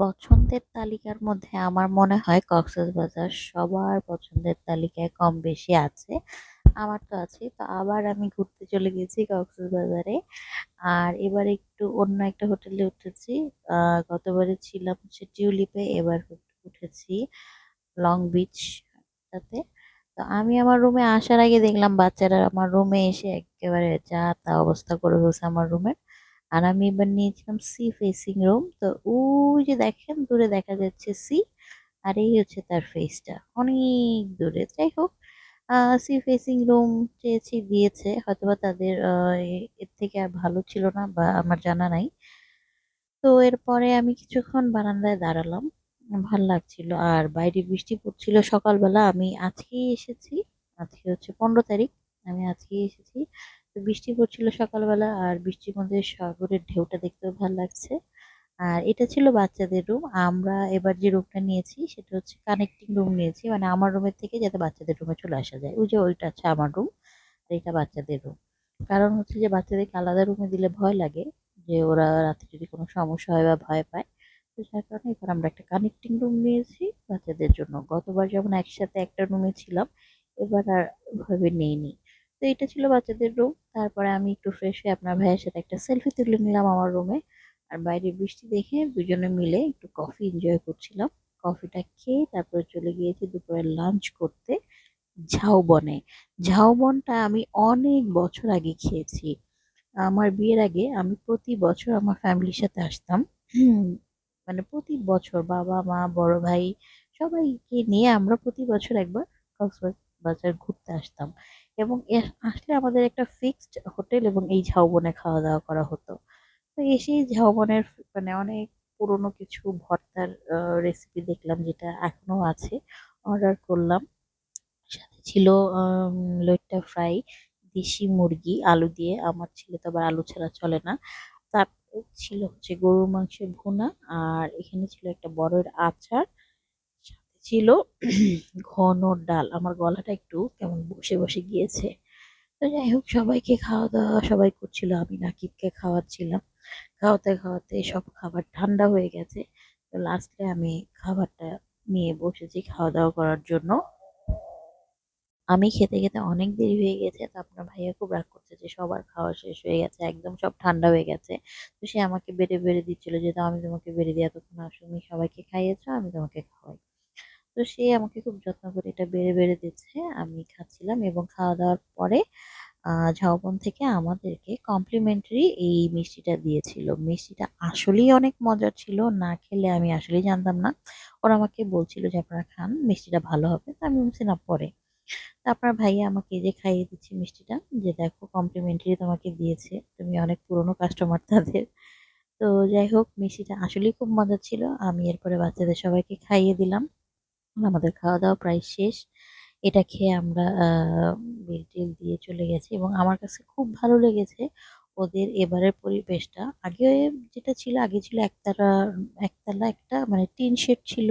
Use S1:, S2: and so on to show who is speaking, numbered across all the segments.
S1: পছন্দের তালিকার মধ্যে আমার মনে হয় কক্সবাজার সবার পছন্দের তালিকায় কম বেশি আছে। আমার তো আছে। তো আবার আমি ঘুরতে চলে গেছি কক্সবাজারে। আর এবার একটু অন্য একটা হোটেলে উঠেছি। গতবারে ছিলাম হচ্ছে টিউলিপে, এবার উঠেছি লং বিচ টাতে। তো আমি আমার রুমে আসার আগে দেখলাম বাচ্চারা আমার রুমে এসে একেবারে যা তা অবস্থা করে ফেলছে আমার রুমের। আর আমি এবার নিয়েছিলাম সি ফেসিং রুম। তো ওই যে দেখেন দূরে দেখা যাচ্ছে সি, আর এই হচ্ছে তার ফেসটা অনেক দূরে। যাই হোক, সি ফেসিং রুম চেয়েছি, দিয়েছে। হয়তোবা তাদের এর থেকে আর ভালো ছিল না বা আমার জানা নাই। তো এরপরে আমি কিছুক্ষণ বারান্দায় দাঁড়ালাম, ভাল লাগছিল। আর বাইরে বৃষ্টি পড়ছিল সকালবেলা। আমি আজকেই এসেছি, আজকে হচ্ছে 15 তারিখ, আমি আজকেই এসেছি। তো বৃষ্টি পড়ছিল সকালবেলা, আর বৃষ্টির মধ্যে সাগরের ঢেউটা দেখতেও ভালো লাগছে। আর এটা ছিল বাচ্চাদের রুম। আমরা এবার যে রুমটা নিয়েছি সেটা হচ্ছে কানেক্টিং রুম নিয়েছি, মানে আমার রুমের থেকে যাতে বাচ্চাদের রুমে চলে আসা যায়। ওই যে ওইটা হচ্ছে আমার রুম, আর এটা বাচ্চাদের রুম। কারণ হচ্ছে যে বাচ্চাদেরকে আলাদা রুমে দিলে ভয় লাগে যে ওরা রাতে যদি কোনো সমস্যা হয় বা ভয় পায়। তো যার কারণে এবার আমরা একটা কানেক্টিং রুম নিয়েছি বাচ্চাদের জন্য। গতবার যেমন একসাথে একটা রুমে ছিলাম, এবার আর ওভাবে নেইনি। তো এটা ছিল বাচ্চাদের রুম। তারপরে আমি একটু ফ্রেশ হয়ে আপনার ভাইয়ের সাথে একটা সেলফি তুলে নিলাম আমার রুমে। আর বাইরে বৃষ্টি দেখে দুজনে মিলে একটু কফি এনজয় করছিলাম। কফিটা খেয়ে তারপরে চলে গিয়েছি দুপুরে লাঞ্চ করতে ঝাউবনে। ঝাউবনটা আমি অনেক বছর আগে খেয়েছি। আমার বিয়ের আগে আমি প্রতি বছর আমার ফ্যামিলির সাথে আসতাম। হুম, মানে প্রতি বছর বাবা মা বড় ভাই সবাইকে নিয়ে আমরা প্রতি বছর একবার কক্সবাজার ঘুরতে আসতাম। এবং আসলে আমাদের একটা ফিক্সড হোটেল এবং এই ঝাউবনে খাওয়া দাওয়া করা হতো। তো এসেই ঝাউবনের মানে অনেক পুরনো কিছু ভর্তার রেসিপি দেখলাম, যেটা এখনো আছে। অর্ডার করলাম। সাথে ছিল আম, লইট্টা ফ্রাই, দেশি মুরগি আলু দিয়ে। আমার ছেলে তো আবার আলু ছাড়া চলে না। তারপরে ছিল হচ্ছে গরুর মাংসের ভুনা। আর এখানে ছিল একটা বড়ের আচার। সাথে ছিল ঘন ডাল। আমার গলাটা একটু কেমন বসে বসে গিয়েছে। তো যাই হোক, সবাইকে খাওয়া দাওয়া সবাই করছিল, আমি নাকিবকে খাওয়াচ্ছিলাম। খাওয়াতে খাওয়াতে সব খাবার ঠান্ডা হয়ে গেছে। তো লাস্টে আমি খাবারটা নিয়ে বসেছি খাওয়া দাওয়া করার জন্য। আমি খেতে খেতে অনেক দেরি হয়ে গেছে। তো আপনার ভাইয়া খুব রাগ করছে যে সবার খাওয়া শেষ হয়ে গেছে, একদম সব ঠান্ডা হয়ে গেছে। তো সে আমাকে বেড়ে বেড়ে দিচ্ছিল যে দাও আমি তোমাকে বেড়ে দিই, এতক্ষণ তুমি সবাইকে খাইয়েছো, আমি তোমাকে খাওয়াই। তো সে আমাকে খুব যত্ন করে এটা বেড়ে বেড়ে দিচ্ছে, আমি খাচ্ছিলাম। এবং খাওয়া দাওয়ার পরে ঝাউবন থেকে আমাদেরকে কমপ্লিমেন্টারি এই মিষ্টিটা দিয়েছিল। মিষ্টিটা আসলেই অনেক মজার ছিল, না খেলে আমি আসলেই জানতাম না। ওরা আমাকে বলছিল যে আপনারা খান, মিষ্টিটা ভালো হবে। তো আমি বলছি না, পরে। তো আপনার ভাইয়া আমাকে এই যে খাইয়ে দিচ্ছে মিষ্টিটা, যে দেখো কমপ্লিমেন্টারি তোমাকে দিয়েছে, তুমি অনেক পুরনো কাস্টমার তাদের। তো যাই হোক, মিষ্টিটা আসলেই খুব মজা ছিল। আমি এরপরে বাচ্চাদের সবাইকে খাইয়ে দিলাম। আমাদের খাওয়া দাওয়া প্রায় শেষ। এটা খেয়ে আমরা বিল টিল দিয়ে চলে গেছি এবং আমার কাছে খুব ভালো লেগেছে ওদের এবারের পরিবেশটা। আগে যেটা ছিল, আগে ছিল একতলা, একতলা একটা মানে টিন শেড ছিল,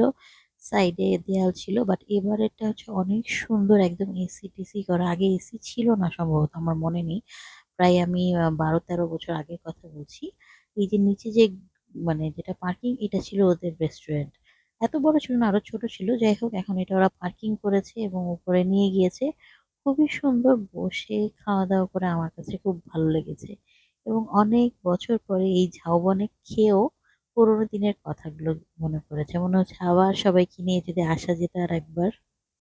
S1: সাইডে দেয়াল ছিল। বাট এবারেরটা হচ্ছে অনেক সুন্দর, একদম এসি টেসি করা। আগে এসি ছিল না সম্ভবত, আমার মনে নেই। প্রায় আমি 12-13 বছর আগের কথা বলছি। এই যে নিচে যে মানে যেটা পার্কিং, এটা ছিল ওদের রেস্টুরেন্ট। এত বড় ছিল না, আরো ছোট ছিল। যাই হোক, এখন এটা ওরা পার্কিং করেছে এবং উপরে নিয়ে গিয়েছে। খুবই সুন্দর, বসে খাওয়া দাওয়া করে আমার কাছে খুব ভালো লেগেছে। এবং অনেক বছর পরে এই ঝাউবনে খেয়েও পুরোনো দিনের কথাগুলো মনে পড়েছে। মনে হচ্ছে আবার সবাইকে নিয়ে যদি আসা যেত আর একবার।